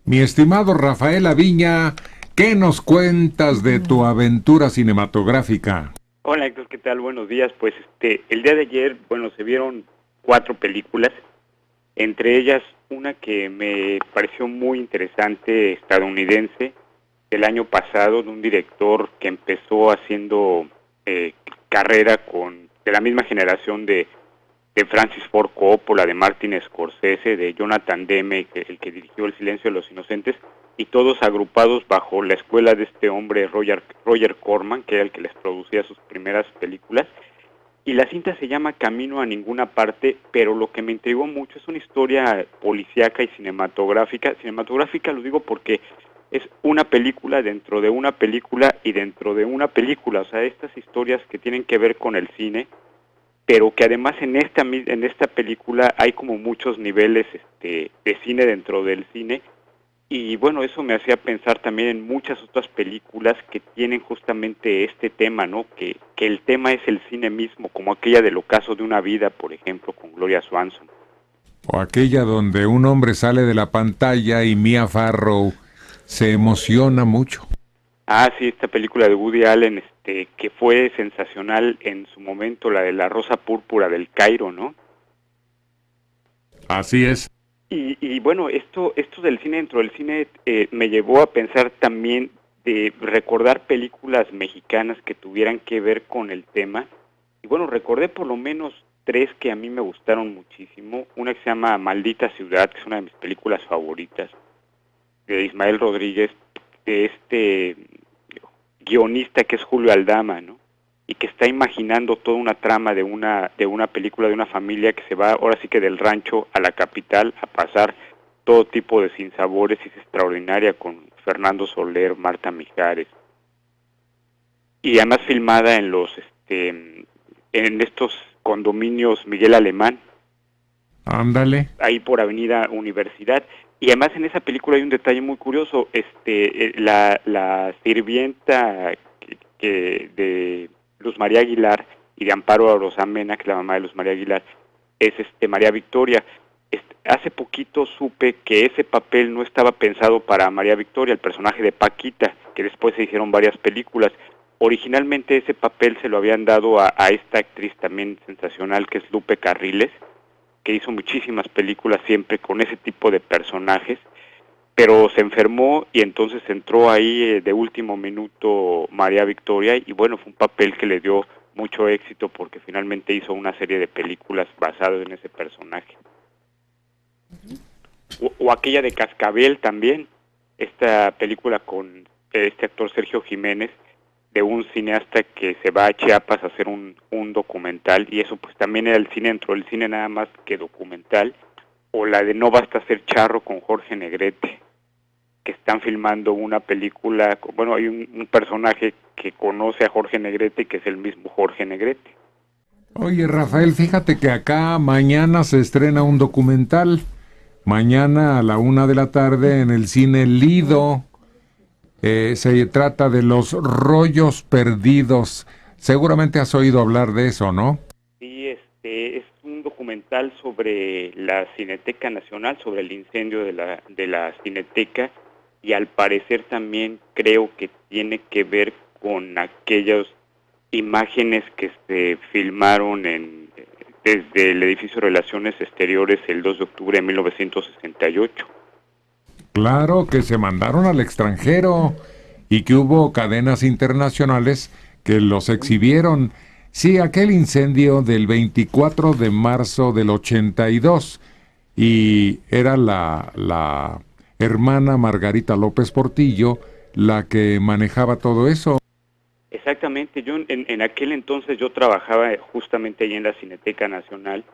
Mi estimado Rafael Aviña, ¿qué nos cuentas de tu aventura cinematográfica? Hola Héctor, ¿qué tal? Buenos días. Pues el día de ayer, bueno, se vieron 4 películas, entre ellas una que me pareció muy interesante, estadounidense, del año pasado, de un director que empezó haciendo carrera de la misma generación de Francis Ford Coppola, de Martin Scorsese, de Jonathan Demme, el que dirigió El silencio de los inocentes, y todos agrupados bajo la escuela de este hombre Roger Corman, que era el que les producía sus primeras películas. Y la cinta se llama Camino a ninguna parte, pero lo que me intrigó mucho es una historia policíaca y cinematográfica. Cinematográfica lo digo porque es una película dentro de una película y dentro de una película, o sea, estas historias que tienen que ver con el cine, pero que además en esta película hay como muchos niveles de cine dentro del cine. Y bueno, eso me hacía pensar también en muchas otras películas que tienen justamente este tema, ¿no? Que el tema es el cine mismo, como aquella del Ocaso de una vida, por ejemplo, con Gloria Swanson. O aquella donde un hombre sale de la pantalla y Mia Farrow se emociona mucho. Ah, sí, esta película de Woody Allen, que fue sensacional en su momento, la de La Rosa Púrpura del Cairo, ¿no? Así es. Y bueno, esto del cine dentro del cine me llevó a pensar también de recordar películas mexicanas que tuvieran que ver con el tema. Y bueno, recordé por lo menos 3 que a mí me gustaron muchísimo. Una que se llama Maldita Ciudad, que es una de mis películas favoritas, de Ismael Rodríguez, de este guionista que es Julio Aldama, ¿no? Y que está imaginando toda una trama de una película de una familia que se va ahora sí que del rancho a la capital a pasar todo tipo de sinsabores, y es extraordinaria, con Fernando Soler, Marta Mijares, y además filmada en estos condominios Miguel Alemán, Ándale. ahí por Avenida Universidad. Y además en esa película hay un detalle muy curioso, la sirvienta de Luz María Aguilar y de Amparo Rosamena, que es la mamá de Luz María Aguilar, es María Victoria. Hace poquito supe que ese papel no estaba pensado para María Victoria, el personaje de Paquita, que después se hicieron varias películas. Originalmente ese papel se lo habían dado a esta actriz también sensacional, que es Lupe Carriles, que hizo muchísimas películas siempre con ese tipo de personajes, pero se enfermó y entonces entró ahí de último minuto María Victoria, y bueno, fue un papel que le dio mucho éxito porque finalmente hizo una serie de películas basadas en ese personaje. O aquella de Cascabel también, esta película con este actor Sergio Jiménez, de un cineasta que se va a Chiapas a hacer un documental, y eso pues también era el cine dentro del cine nada más que documental. O la de No basta ser charro con Jorge Negrete, que están filmando una película, bueno, hay un personaje que conoce a Jorge Negrete, que es el mismo Jorge Negrete. Oye, Rafael, fíjate que acá mañana se estrena un documental. Mañana a la 1 de la tarde en el cine Lido. Se trata de los rollos perdidos. Seguramente has oído hablar de eso, ¿no? Sí, es un documental sobre la Cineteca Nacional, sobre el incendio de la Cineteca, y al parecer también creo que tiene que ver con aquellas imágenes que se filmaron desde el edificio de Relaciones Exteriores el 2 de octubre de 1968. Claro que se mandaron al extranjero y que hubo cadenas internacionales que los exhibieron. Sí, aquel incendio del 24 de marzo del 82 y era la hermana Margarita López Portillo la que manejaba todo eso. Exactamente, yo en aquel entonces yo trabajaba justamente ahí en la Cineteca Nacional.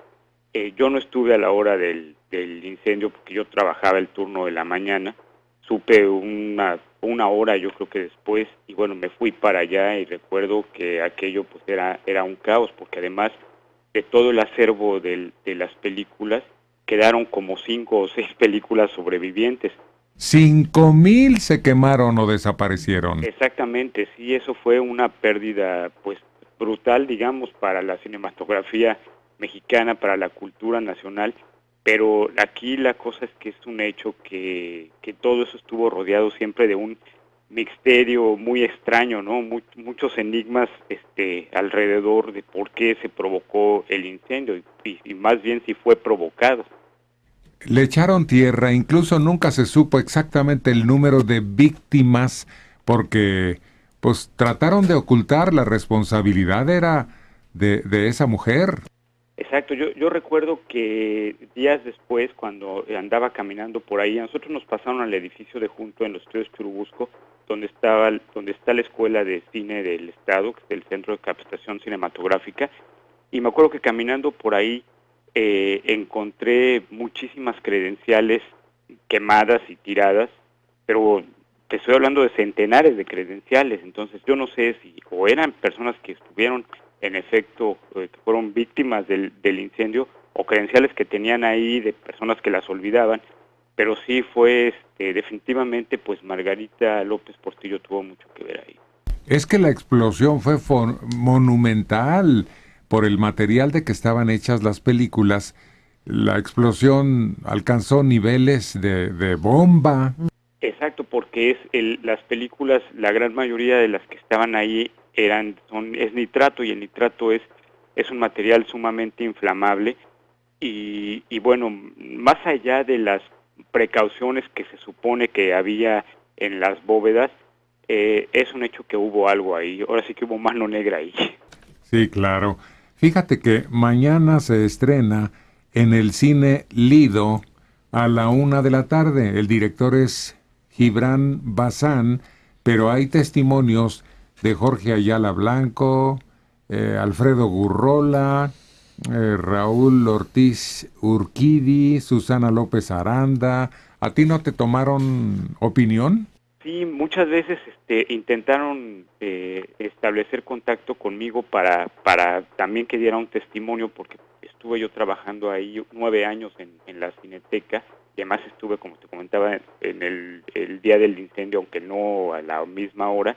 Yo no estuve a la hora del incendio porque yo trabajaba el turno de la mañana. Supe una hora, yo creo que después, y bueno, me fui para allá y recuerdo que aquello pues era un caos, porque además de todo el acervo de las películas, quedaron como 5 o 6 películas sobrevivientes. 5,000 se quemaron o desaparecieron. Exactamente, sí, eso fue una pérdida pues brutal, digamos, para la cinematografía mexicana, para la cultura nacional. pero aquí la cosa es que es un hecho que todo eso estuvo rodeado siempre de un misterio muy extraño, ¿no? Muchos enigmas alrededor de por qué se provocó el incendio y más bien si fue provocado. Le echaron tierra, incluso nunca se supo exactamente el número de víctimas porque pues trataron de ocultar la responsabilidad era de esa mujer. Exacto, yo recuerdo que días después, cuando andaba caminando por ahí, a nosotros nos pasaron al edificio de junto en los estudios Churubusco, donde está la Escuela de Cine del Estado, que es el Centro de Capacitación Cinematográfica, y me acuerdo que caminando por ahí encontré muchísimas credenciales quemadas y tiradas, pero te estoy hablando de centenares de credenciales, entonces yo no sé si o eran personas que estuvieron en efecto, que fueron víctimas del incendio, o credenciales que tenían ahí de personas que las olvidaban, pero sí fue definitivamente, pues Margarita López Portillo tuvo mucho que ver ahí. Es que la explosión fue monumental por el material de que estaban hechas las películas. La explosión alcanzó niveles de bomba. Exacto, porque las películas, la gran mayoría de las que estaban ahí es nitrato, y el nitrato es un material sumamente inflamable y bueno, más allá de las precauciones que se supone que había en las bóvedas, es un hecho que hubo algo ahí, ahora sí que hubo mano negra ahí. Sí, claro. Fíjate que mañana se estrena en el cine Lido a la 1 de la tarde. El director es Gibran Bazán, pero hay testimonios de Jorge Ayala Blanco, Alfredo Gurrola, Raúl Ortiz Urquidi, Susana López Aranda. ¿A ti no te tomaron opinión? Sí, muchas veces intentaron establecer contacto conmigo para también que diera un testimonio, porque estuve yo trabajando ahí 9 años en la Cineteca, y además estuve, como te comentaba, en el día del incendio, aunque no a la misma hora,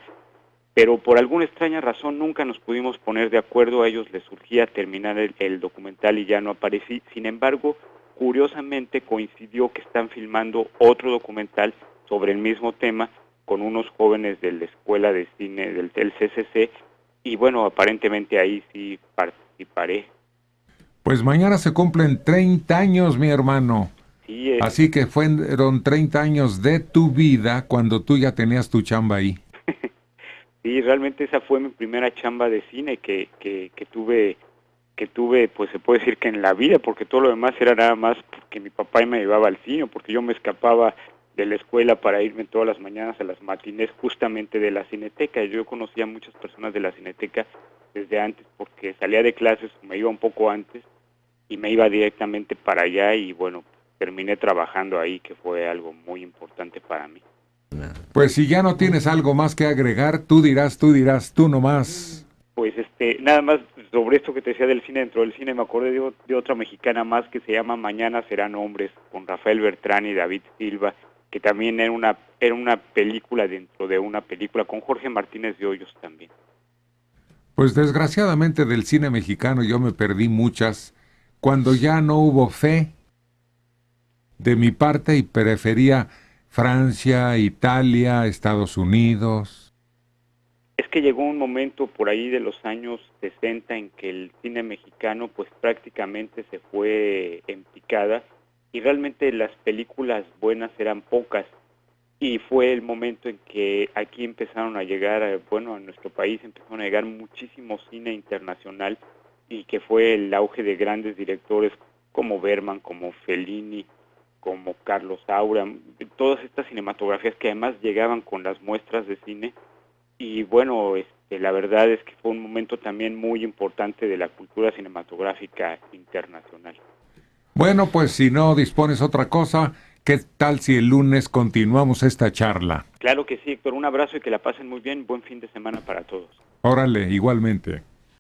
pero por alguna extraña razón nunca nos pudimos poner de acuerdo. A ellos les surgía terminar el documental y ya no aparecí. Sin embargo, curiosamente coincidió que están filmando otro documental sobre el mismo tema con unos jóvenes de la Escuela de Cine del CCC, y bueno, aparentemente ahí sí participaré. Pues mañana se cumplen 30 años, mi hermano. Sí, Así que fueron 30 años de tu vida cuando tú ya tenías tu chamba ahí. sí, realmente esa fue mi primera chamba de cine que tuve, pues se puede decir que en la vida, porque todo lo demás era nada más porque mi papá me llevaba al cine, porque yo me escapaba de la escuela para irme todas las mañanas a las matinés justamente de la Cineteca. Yo conocía a muchas personas de la Cineteca desde antes, porque salía de clases, me iba un poco antes y me iba directamente para allá, y bueno, terminé trabajando ahí, que fue algo muy importante para mí. Pues si ya no tienes algo más que agregar, tú dirás, tú nomás. Pues nada más sobre esto que te decía del cine, dentro del cine me acordé de otra mexicana más que se llama Mañana serán hombres, con Rafael Bertrán y David Silva, que también era una película dentro de una película, con Jorge Martínez de Hoyos también. Pues desgraciadamente del cine mexicano yo me perdí muchas, cuando ya no hubo fe de mi parte y prefería Francia, Italia, Estados Unidos. Es que llegó un momento por ahí de los años 60 en que el cine mexicano pues prácticamente se fue en picada, y realmente las películas buenas eran pocas, y fue el momento en que aquí empezaron a llegar, a nuestro país empezaron a llegar muchísimo cine internacional, y que fue el auge de grandes directores como Bergman, como Fellini, como Carlos Saura, todas estas cinematografías que además llegaban con las muestras de cine. Y bueno, la verdad es que fue un momento también muy importante de la cultura cinematográfica internacional. Bueno, pues si no dispones otra cosa, ¿qué tal si el lunes continuamos esta charla? Claro que sí, Héctor, un abrazo y que la pasen muy bien, buen fin de semana para todos. Órale, igualmente.